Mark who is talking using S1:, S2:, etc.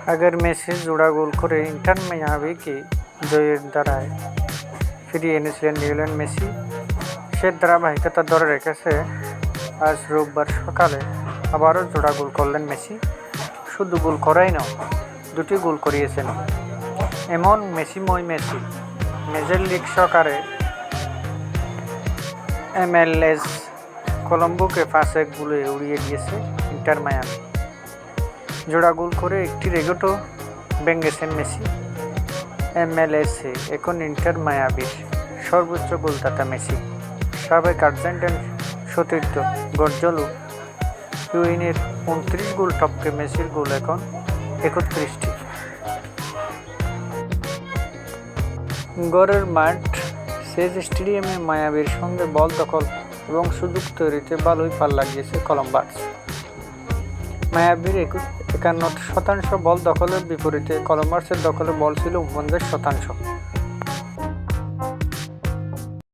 S1: আগের ম্যাচে জোড়া গোল করে ইন্টার মায়ামিকে জয়ের দ্বারায় ফিরিয়ে এনেছিলেন লিওনেল মেসি। সে ধারাবাহিকতা ধরে রেখেছে আজ রোববার সকালে আবারও জোড়া গোল করলেন মেসি। শুধু গোল করাই নয়, দুটি গোল করিয়েছেন। এমন মেসিময় মেসি মেজর লিগ সকারে MLS কলম্বোকে 5-1 গোলে উড়িয়ে দিয়েছে ইন্টার মায়ামি। জোড়া গোল করে একটি রেকর্ডও ভেঙেছেন মেসি। MLS-এ এখন ইন্টার মায়ামির সর্বোচ্চ গোলদাতা মেসি। সাবেক আর্জেন্টাইন সতীর্থ গঞ্জালো হিগুয়েইনের 29 গোল টপকে মেসির গোল এখন 31টি। গড়ের মাঠ সেজ স্টেডিয়ামে মায়ামির সঙ্গে বল দখল এবং সুযোগ তৈরিতে ভালোই পাল্লা দিয়েছে কলম্বাস। মায়ামির 51% বল দখলের বিপরীতে কলম্বাসের দখলে বল ছিল 49%।